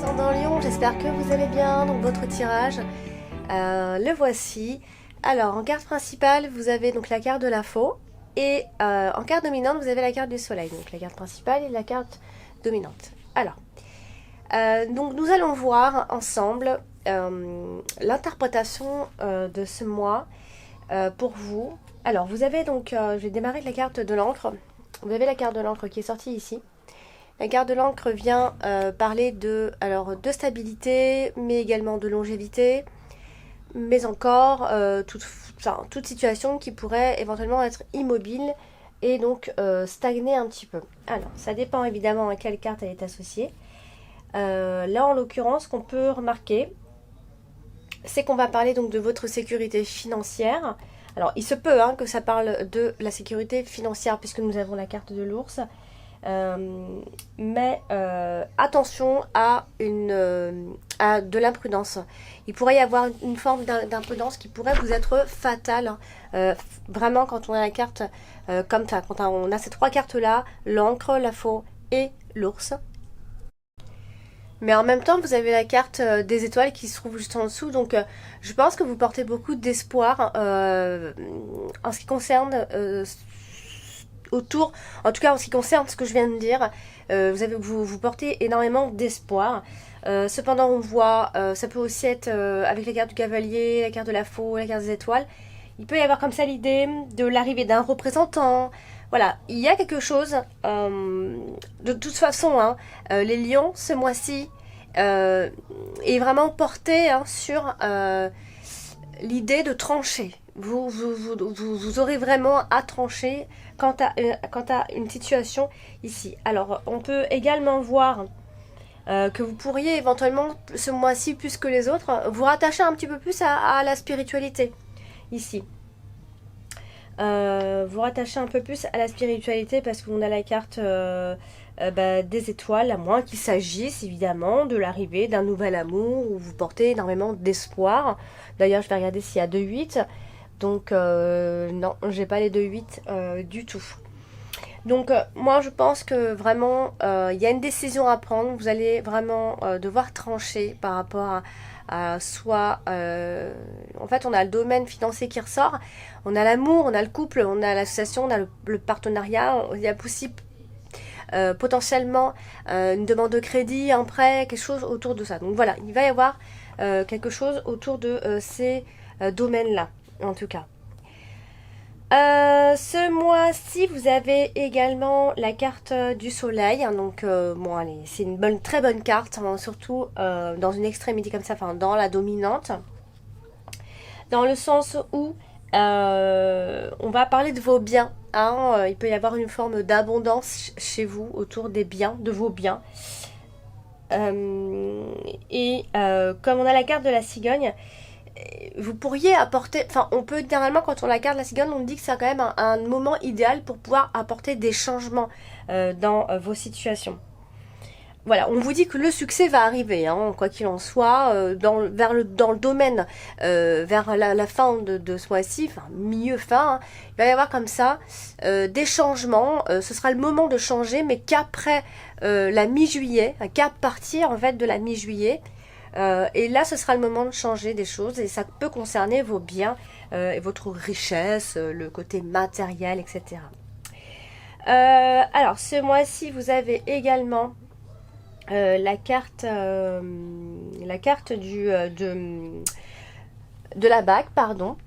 ascendant Lion, j'espère que vous allez bien. Donc votre tirage, le voici. Alors en carte principale, vous avez donc la carte de la faux. Et en carte dominante, vous avez la carte du soleil. Donc la carte principale et la carte dominante. Alors, donc nous allons voir ensemble l'interprétation de ce mois pour vous. Alors vous avez donc, je vais démarrer avec la carte de l'encre. Vous avez la carte de l'encre qui est sortie ici. La carte de l'encre vient parler de stabilité, mais également de longévité, mais encore toute situation qui pourrait éventuellement être immobile et donc stagner un petit peu. Alors, ça dépend évidemment à quelle carte elle est associée. Là, en l'occurrence, ce qu'on peut remarquer, c'est qu'on va parler donc de votre sécurité financière. Alors, il se peut que ça parle de la sécurité financière puisque nous avons la carte de l'ours. Mais attention à de l'imprudence. Il pourrait y avoir une forme d'imprudence qui pourrait vous être fatale. Vraiment, quand on a la carte comme ça, quand on a ces trois cartes-là, l'encre, la faux et l'ours. Mais en même temps, vous avez la carte des étoiles qui se trouve juste en dessous. Donc, je pense que vous portez beaucoup d'espoir en ce qui concerne autour, en tout cas en ce qui concerne ce que je viens de dire, vous portez énormément d'espoir. Cependant, on voit, ça peut aussi être avec la carte du cavalier, la carte de la faux, la carte des étoiles. Il peut y avoir comme ça l'idée de l'arrivée d'un représentant. Voilà, il y a quelque chose. De toute façon, les lions, ce mois-ci, est vraiment porté sur l'idée de trancher. Vous aurez vraiment à trancher quant à une situation ici. Alors, on peut également voir que vous pourriez éventuellement, ce mois-ci, plus que les autres, vous rattacher un petit peu plus à la spiritualité, ici. Vous rattachez un peu plus à la spiritualité parce qu'on a la carte des étoiles, à moins qu'il s'agisse évidemment de l'arrivée d'un nouvel amour où vous portez énormément d'espoir. D'ailleurs, je vais regarder s'il y a 2-8. Donc, non, j'ai pas les 2-8 du tout. Donc, moi, je pense que vraiment, il y a une décision à prendre. Vous allez vraiment devoir trancher par rapport à soit... en fait, on a le domaine financier qui ressort. On a l'amour, on a le couple, on a l'association, on a le partenariat. Il y a possible... potentiellement une demande de crédit, un prêt, quelque chose autour de ça. Donc voilà, il va y avoir quelque chose autour de ces domaines-là, en tout cas. Ce mois-ci, vous avez également la carte du soleil. Donc, bon, allez, c'est une très bonne carte, surtout dans une extrémité comme ça, enfin, dans la dominante. Dans le sens où on va parler de vos biens. Il peut y avoir une forme d'abondance chez vous autour des biens, de vos biens. Comme on a la carte de la cigogne, vous pourriez apporter, enfin on peut généralement quand on la carte de la cigogne, on dit que c'est quand même un moment idéal pour pouvoir apporter des changements dans vos situations. Voilà, on vous dit que le succès va arriver, quoi qu'il en soit, dans le domaine, vers la fin de ce mois-ci, enfin milieu-fin, il va y avoir comme ça des changements. Ce sera le moment de changer, mais qu'après la mi-juillet, qu'à partir en fait de la mi-juillet, et là ce sera le moment de changer des choses, et ça peut concerner vos biens, et votre richesse, le côté matériel, etc. Alors ce mois-ci, vous avez également la carte de la bague, pardon.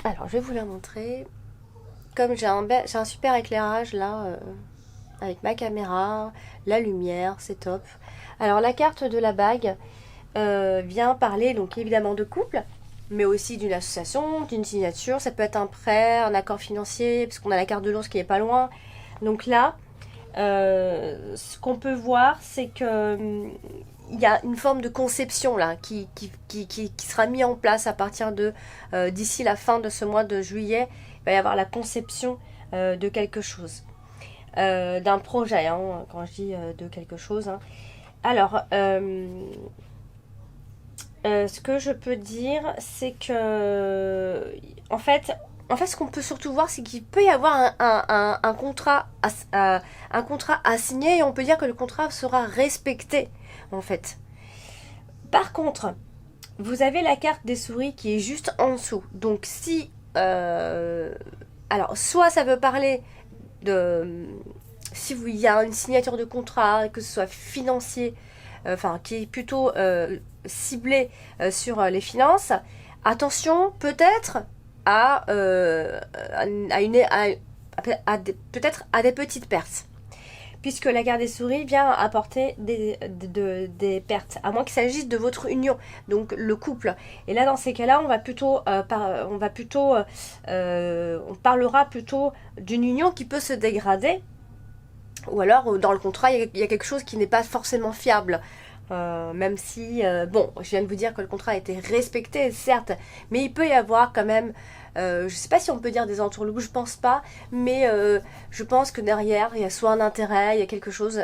Alors, je vais vous la montrer. Comme j'ai un super éclairage là, avec ma caméra, la lumière, c'est top. Alors, la carte de la bague vient parler donc évidemment de couple, mais aussi d'une association, d'une signature. Ça peut être un prêt, un accord financier, parce qu'on a la carte de l'ours qui est pas loin. Donc là, ce qu'on peut voir, c'est que il y a une forme de conception là qui sera mise en place à partir de d'ici la fin de ce mois de juillet. Il va y avoir la conception de quelque chose, d'un projet, quand je dis de quelque chose. Alors, ce que je peux dire, c'est que en fait, en fait, ce qu'on peut surtout voir, c'est qu'il peut y avoir un contrat un contrat à signer et on peut dire que le contrat sera respecté, en fait. Par contre, vous avez la carte des souris qui est juste en dessous. Donc, si... alors, soit ça veut parler de... Si il y a une signature de contrat, que ce soit financier, enfin, qui est plutôt ciblé sur les finances, attention, peut-être peut-être à des petites pertes, puisque la carte des souris vient apporter des pertes, à moins qu'il s'agisse de votre union, donc le couple. Et là, dans ces cas-là, on parlera plutôt d'une union qui peut se dégrader, ou alors dans le contrat, il y a quelque chose qui n'est pas forcément fiable. Même si, bon, je viens de vous dire que le contrat a été respecté, certes, mais il peut y avoir quand même, je sais pas si on peut dire des entourloups, je pense pas, mais je pense que derrière, il y a soit un intérêt, il y a quelque chose,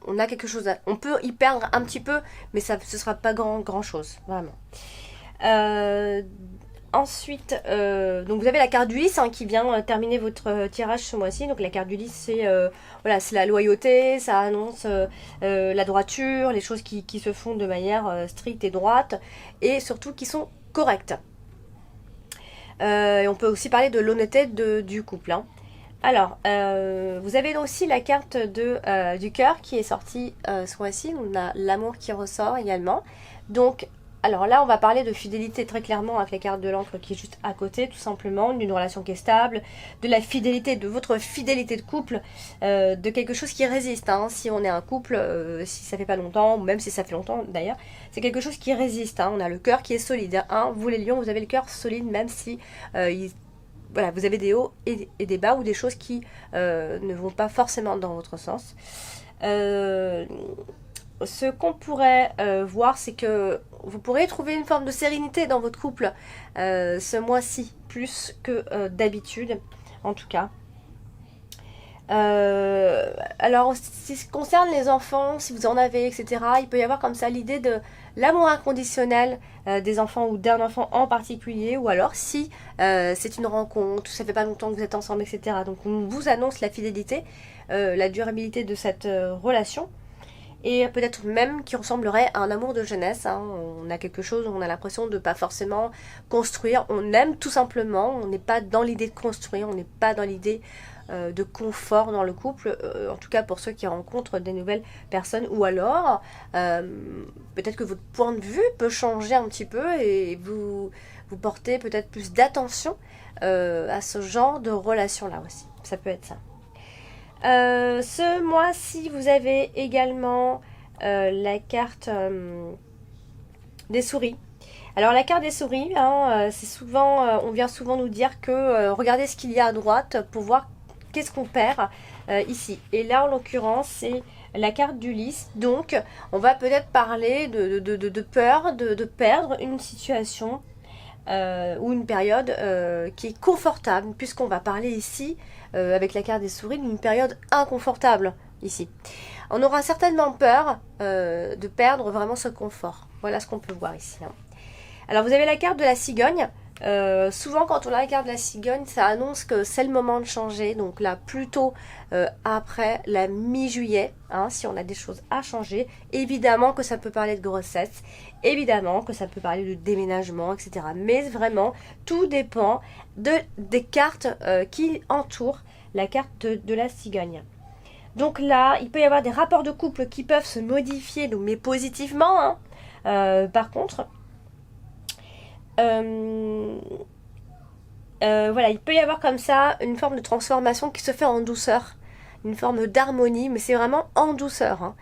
on peut y perdre un petit peu, mais ce sera pas grand chose, vraiment. Ensuite, donc vous avez la carte du lys qui vient terminer votre tirage ce mois-ci. Donc la carte du lys, c'est voilà, c'est la loyauté, ça annonce la droiture, les choses qui se font de manière stricte et droite, et surtout qui sont correctes. Et on peut aussi parler de l'honnêteté du couple. Alors, vous avez aussi la carte du cœur qui est sortie ce mois-ci. On a l'amour qui ressort également. Donc, alors là, on va parler de fidélité très clairement avec la carte de l'encre qui est juste à côté, tout simplement, d'une relation qui est stable, de la fidélité, de votre fidélité de couple, de quelque chose qui résiste. Si on est un couple, si ça fait pas longtemps, ou même si ça fait longtemps d'ailleurs, c'est quelque chose qui résiste. On a le cœur qui est solide. Vous les lions, vous avez le cœur solide, même si voilà, vous avez des hauts et des bas ou des choses qui ne vont pas forcément dans votre sens. Ce qu'on pourrait voir, c'est que vous pourrez trouver une forme de sérénité dans votre couple ce mois-ci, plus que d'habitude, en tout cas. Alors, si ce concerne les enfants, si vous en avez, etc., il peut y avoir comme ça l'idée de l'amour inconditionnel des enfants ou d'un enfant en particulier, ou alors si c'est une rencontre, ça fait pas longtemps que vous êtes ensemble, etc. Donc, on vous annonce la fidélité, la durabilité de cette relation. Et peut-être même qui ressemblerait à un amour de jeunesse. On a quelque chose, on a l'impression de pas forcément construire. On aime tout simplement, on n'est pas dans l'idée de construire, on n'est pas dans l'idée de confort dans le couple, en tout cas pour ceux qui rencontrent des nouvelles personnes. Ou alors, peut-être que votre point de vue peut changer un petit peu et vous portez peut-être plus d'attention à ce genre de relation-là aussi. Ça peut être ça. Ce mois-ci, vous avez également la carte des souris. Alors la carte des souris, c'est souvent, on vient souvent nous dire que regardez ce qu'il y a à droite pour voir qu'est-ce qu'on perd ici. Et là, en l'occurrence, c'est la carte du lys. Donc, on va peut-être parler de peur de perdre une situation ou une période qui est confortable, puisqu'on va parler ici, avec la carte des souris, d'une période inconfortable ici. On aura certainement peur de perdre vraiment ce confort. Voilà ce qu'on peut voir ici. Alors vous avez la carte de la cigogne. Souvent quand on a la carte de la cigogne, ça annonce que c'est le moment de changer. Donc là, plutôt après la mi-juillet, si on a des choses à changer. Évidemment que ça peut parler de grossesse, évidemment que ça peut parler de déménagement, etc. Mais vraiment, tout dépend des cartes qui entourent la carte de la cigogne. Donc là, il peut y avoir des rapports de couple qui peuvent se modifier, donc, mais positivement. Par contre, voilà, il peut y avoir comme ça une forme de transformation qui se fait en douceur, une forme d'harmonie, mais c'est vraiment en douceur.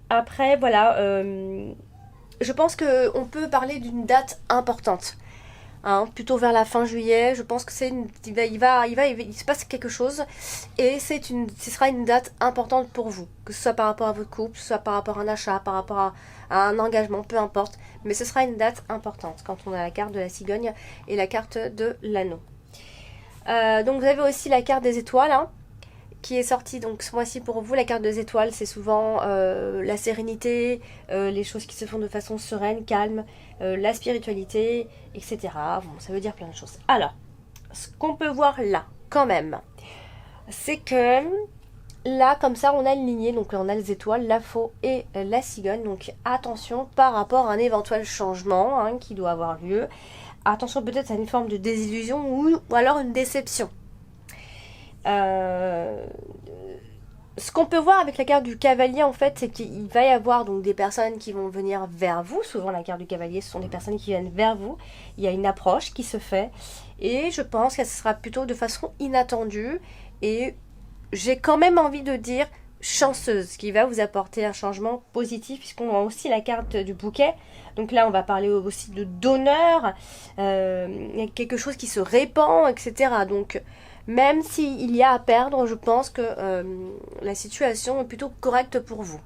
Après, voilà, je pense qu'on peut parler d'une date importante. Plutôt vers la fin juillet, je pense que il se passe quelque chose et ce sera une date importante pour vous, que ce soit par rapport à votre couple, que ce soit par rapport à un achat, par rapport à un engagement, peu importe, mais ce sera une date importante quand on a la carte de la cigogne et la carte de l'anneau. Donc vous avez aussi la carte des étoiles qui est sortie donc ce mois-ci pour vous, la carte des étoiles, c'est souvent la sérénité, les choses qui se font de façon sereine, calme, la spiritualité, etc. Bon, ça veut dire plein de choses. Alors, ce qu'on peut voir là, quand même, c'est que là, comme ça, on a une lignée, donc on a les étoiles, la faux et la cigogne. Donc attention par rapport à un éventuel changement hein, qui doit avoir lieu. Attention peut-être à une forme de désillusion ou alors une déception. Ce qu'on peut voir avec la carte du cavalier, en fait, c'est qu'il va y avoir donc des personnes qui vont venir vers vous. Souvent, la carte du cavalier, ce sont des personnes qui viennent vers vous. Il y a une approche qui se fait. Et je pense que ce sera plutôt de façon inattendue. Et j'ai quand même envie de dire chanceuse, qui va vous apporter un changement positif, puisqu'on a aussi la carte du bouquet. Donc là, on va parler aussi de donneur. Il y a quelque chose qui se répand, etc. Donc, même s'il y a à perdre, je pense que la situation est plutôt correcte pour vous.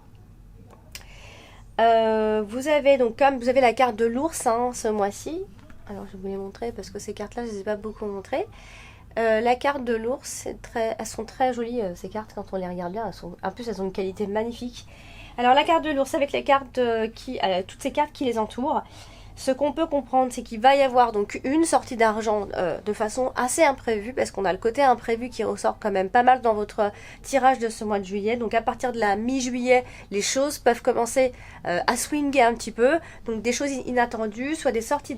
Vous avez donc, comme vous avez la carte de l'ours hein, ce mois-ci. Alors, je vais vous les montrer parce que ces cartes-là, je ne les ai pas beaucoup montrées. La carte de l'ours, elles sont très jolies ces cartes quand on les regarde bien. En plus, elles ont une qualité magnifique. Alors la carte de l'ours avec les cartes toutes ces cartes qui les entourent, ce qu'on peut comprendre, c'est qu'il va y avoir donc une sortie d'argent de façon assez imprévue, parce qu'on a le côté imprévu qui ressort quand même pas mal dans votre tirage de ce mois de juillet. Donc à partir de la mi-juillet, les choses peuvent commencer à swinger un petit peu. Donc des choses inattendues, soit des sorties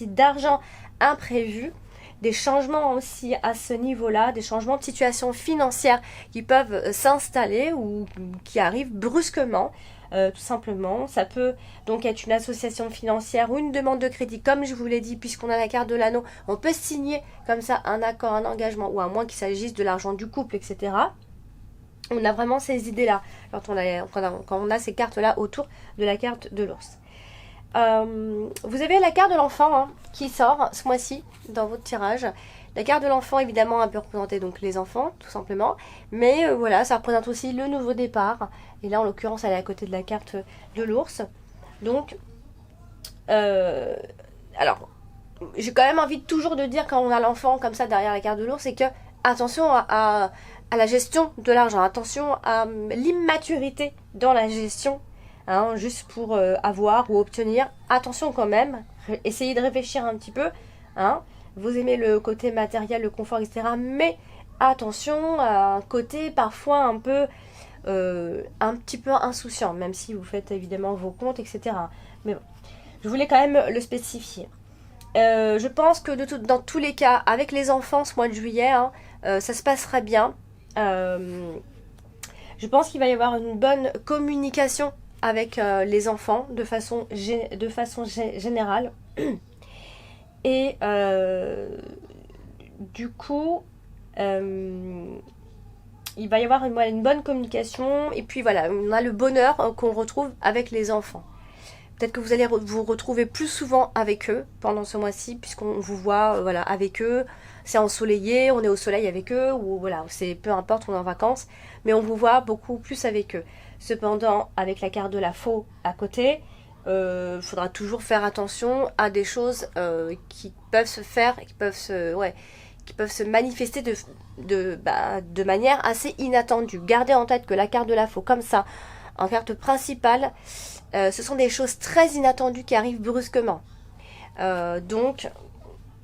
d'argent imprévues. Des changements aussi à ce niveau-là, des changements de situation financière qui peuvent s'installer ou qui arrivent brusquement, tout simplement. Ça peut donc être une association financière ou une demande de crédit, comme je vous l'ai dit, puisqu'on a la carte de l'anneau. On peut signer comme ça un accord, un engagement, ou à moins qu'il s'agisse de l'argent du couple, etc. On a vraiment ces idées-là quand on a ces cartes-là autour de la carte de l'ours. Vous avez la carte de l'enfant hein, qui sort ce mois-ci dans votre tirage. La carte de l'enfant évidemment elle peut représenter donc les enfants tout simplement, mais voilà, ça représente aussi le nouveau départ. Et là en l'occurrence elle est à côté de la carte de l'ours. Donc alors j'ai quand même envie toujours de dire quand on a l'enfant comme ça derrière la carte de l'ours, c'est que attention à la gestion de l'argent, attention à l'immaturité dans la gestion. Hein, juste pour avoir ou obtenir, attention quand même, essayez de réfléchir un petit peu, hein. Vous aimez le côté matériel, le confort, etc. Mais attention à un côté parfois un petit peu insouciant, même si vous faites évidemment vos comptes, etc. Mais bon, je voulais quand même le spécifier. Je pense que dans tous les cas, avec les enfants ce mois de juillet, hein, ça se passera bien. Je pense qu'il va y avoir une bonne communication avec les enfants de façon générale. Et du coup, il va y avoir une bonne communication. Et puis voilà, on a le bonheur qu'on retrouve avec les enfants. Peut-être que vous allez vous retrouver plus souvent avec eux pendant ce mois-ci, puisqu'on vous voit voilà, avec eux. C'est ensoleillé, on est au soleil avec eux, ou voilà, c'est peu importe, on est en vacances, mais on vous voit beaucoup plus avec eux. Cependant, avec la carte de la faux à côté, faudra toujours faire attention à des choses qui peuvent se faire, qui peuvent se manifester de manière assez inattendue. Gardez en tête que la carte de la faux, comme ça, en carte principale, ce sont des choses très inattendues qui arrivent brusquement. Donc,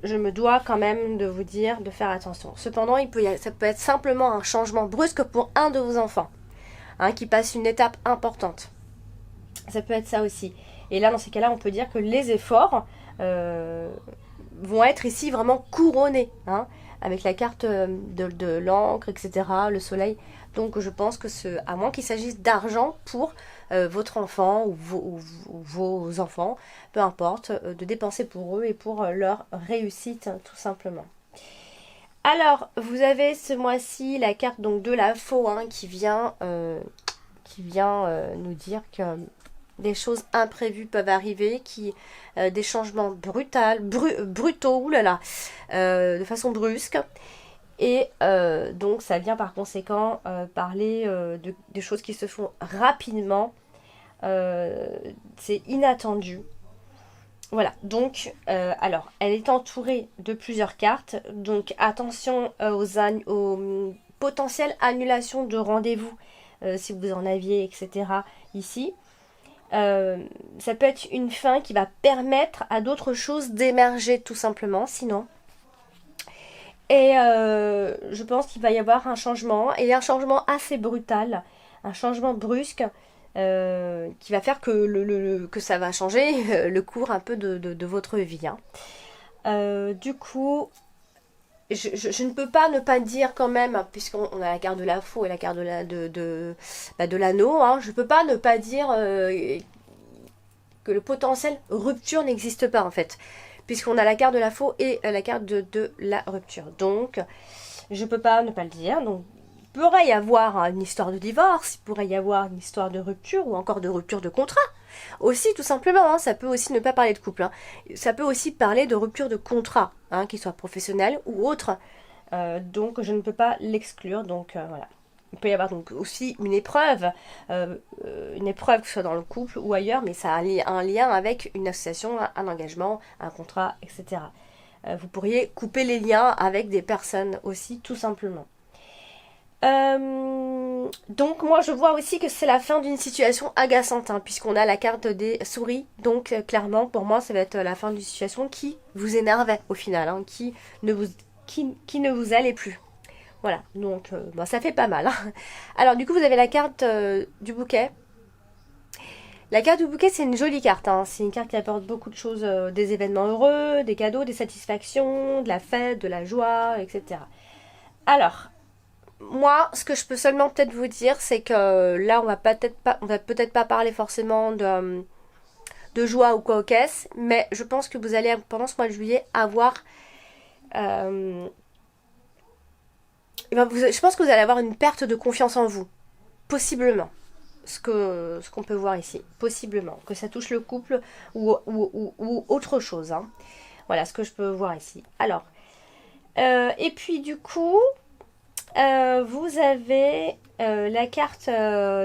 je me dois quand même de vous dire de faire attention. Cependant, ça peut être simplement un changement brusque pour un de vos enfants, hein, qui passe une étape importante. Ça peut être ça aussi. Et là, dans ces cas-là, on peut dire que les efforts vont être ici vraiment couronnés, hein, avec la carte de l'encre, etc., le soleil. Donc, je pense que à moins qu'il s'agisse d'argent pour votre enfant ou vos enfants, peu importe, de dépenser pour eux et pour leur réussite, tout simplement. Alors, vous avez ce mois-ci la carte donc de la faux, hein, qui vient nous dire que des choses imprévues peuvent arriver, des changements brutaux, oulala, de façon brusque. Et donc ça vient par conséquent parler de choses qui se font rapidement. C'est inattendu. Voilà, donc alors elle est entourée de plusieurs cartes. Donc attention aux potentielle annulation de rendez-vous, si vous en aviez, etc. ici. Ça peut être une fin qui va permettre à d'autres choses d'émerger tout simplement, sinon. Et je pense qu'il va y avoir un changement, et un changement assez brutal, un changement brusque, qui va faire que ça va changer le cours un peu de votre vie. Hein. Du coup, je ne peux pas ne pas dire quand même, puisqu'on a la carte de la faux et la carte de l'anneau, hein, je ne peux pas ne pas dire que le potentiel rupture n'existe pas en fait. Puisqu'on a la carte de la faux et la carte de la rupture. Donc, je ne peux pas ne pas le dire. Donc, il pourrait y avoir une histoire de divorce, il pourrait y avoir une histoire de rupture ou encore de rupture de contrat. Aussi, tout simplement, hein, ça peut aussi ne pas parler de couple. Hein. Ça peut aussi parler de rupture de contrat, hein, qu'il soit professionnel ou autre. Donc, je ne peux pas l'exclure. Donc, voilà. Il peut y avoir donc aussi une épreuve que ce soit dans le couple ou ailleurs, mais ça a un lien avec une association, un engagement, un contrat, etc. Vous pourriez couper les liens avec des personnes aussi, tout simplement. Donc moi je vois aussi que c'est la fin d'une situation agaçante, hein, puisqu'on a la carte des souris, donc clairement pour moi ça va être la fin d'une situation qui vous énervait au final, hein, qui ne vous allait plus. Voilà, donc ça fait pas mal. Hein. Alors du coup vous avez la carte du bouquet. La carte du bouquet c'est une jolie carte, hein. C'est une carte qui apporte beaucoup de choses, des événements heureux, des cadeaux, des satisfactions, de la fête, de la joie, etc. Alors, moi ce que je peux seulement peut-être vous dire c'est que là on va peut-être pas parler forcément de joie ou quoi aux caisses, mais je pense que vous allez pendant ce mois de juillet avoir... je pense que vous allez avoir une perte de confiance en vous. Possiblement. Ce qu'on peut voir ici. Possiblement. Que ça touche le couple ou autre chose. Hein. Voilà ce que je peux voir ici. Alors. Et puis du coup. Vous avez la carte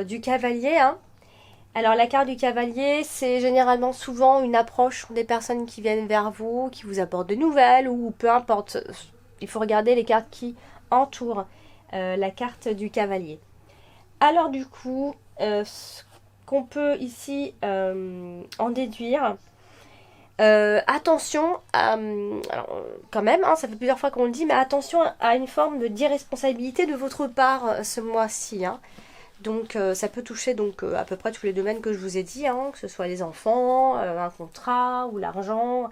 du cavalier. Hein. Alors la carte du cavalier, c'est généralement souvent une approche des personnes qui viennent vers vous, qui vous apportent des nouvelles ou peu importe. Il faut regarder les cartes qui entourent la carte du cavalier. Alors du coup, ce qu'on peut ici en déduire, attention, alors, quand même, hein, ça fait plusieurs fois qu'on le dit, mais attention à une forme d'irresponsabilité de votre part ce mois-ci. Hein. Donc ça peut toucher donc à peu près tous les domaines que je vous ai dit, hein, que ce soit les enfants, un contrat ou l'argent,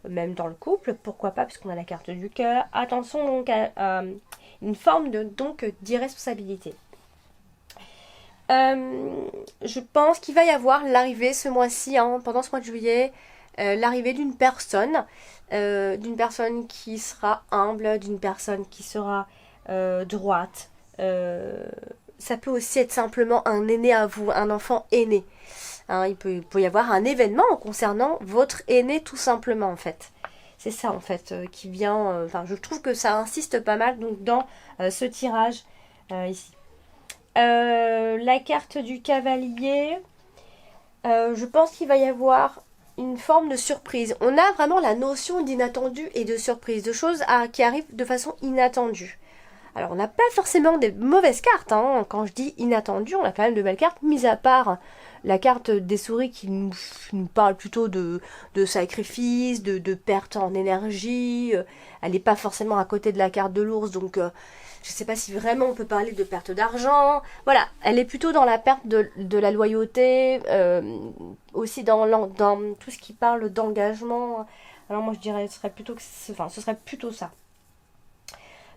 même dans le couple, pourquoi pas, puisqu'on a la carte du cœur. Attention donc à une forme d'irresponsabilité. Je pense qu'il va y avoir l'arrivée ce mois-ci, hein, pendant ce mois de juillet, l'arrivée d'une personne qui sera humble, d'une personne qui sera droite. Ça peut aussi être simplement un aîné à vous, un enfant aîné. Hein, il peut y avoir un événement concernant votre aîné tout simplement en fait. C'est ça en fait qui vient... je trouve que ça insiste pas mal donc dans ce tirage ici. La carte du cavalier, je pense qu'il va y avoir une forme de surprise. On a vraiment la notion d'inattendu et de surprise, de choses qui arrivent de façon inattendue. Alors on n'a pas forcément des mauvaises cartes, hein. Quand je dis inattendu, on a quand même de belles cartes, mis à part la carte des souris qui nous parle plutôt de sacrifice, de perte en énergie. Elle n'est pas forcément à côté de la carte de l'ours, donc je ne sais pas si vraiment on peut parler de perte d'argent. Voilà, elle est plutôt dans la perte de la loyauté, aussi dans tout ce qui parle d'engagement. Alors moi je dirais ce serait plutôt ça.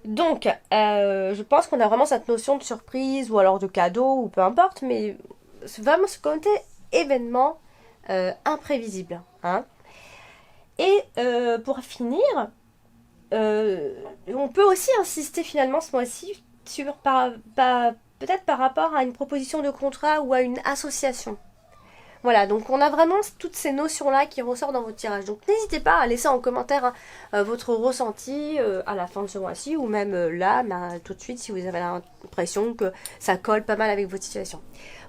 Donc, je pense qu'on a vraiment cette notion de surprise ou alors de cadeau ou peu importe, mais c'est vraiment ce côté événement imprévisible. Hein. Et pour finir, on peut aussi insister finalement ce mois-ci sur peut-être par rapport à une proposition de contrat ou à une association. Voilà, donc on a vraiment toutes ces notions-là qui ressortent dans votre tirage. Donc n'hésitez pas à laisser en commentaire votre ressenti à la fin de ce mois-ci ou même là, tout de suite, si vous avez l'impression que ça colle pas mal avec votre situation.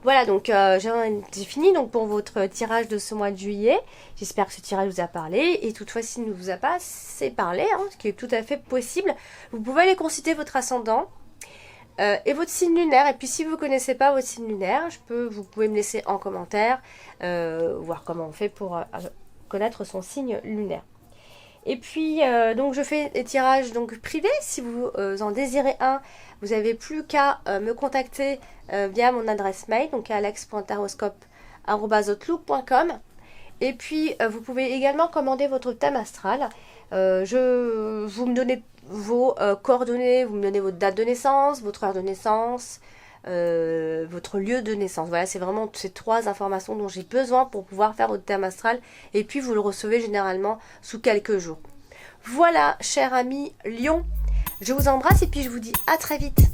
Voilà, donc j'ai fini donc pour votre tirage de ce mois de juillet. J'espère que ce tirage vous a parlé. Et toutefois, s'il ne vous a pas assez parlé, hein, ce qui est tout à fait possible, vous pouvez aller consulter votre ascendant. et votre signe lunaire. Et puis si vous ne connaissez pas votre signe lunaire, vous pouvez me laisser en commentaire, voir comment on fait pour connaître son signe lunaire. Et puis, donc je fais des tirages donc, privés. Si vous en désirez un, vous n'avez plus qu'à me contacter via mon adresse mail, donc alex.taroscope@outlook.com. Et puis, vous pouvez également commander votre thème astral. Vous me donnez vos coordonnées, vous me donnez votre date de naissance, votre heure de naissance, votre lieu de naissance. Voilà, c'est vraiment ces 3 informations dont j'ai besoin pour pouvoir faire votre thème astral. Et puis, vous le recevez généralement sous quelques jours. Voilà, cher ami Lion, je vous embrasse et puis je vous dis à très vite.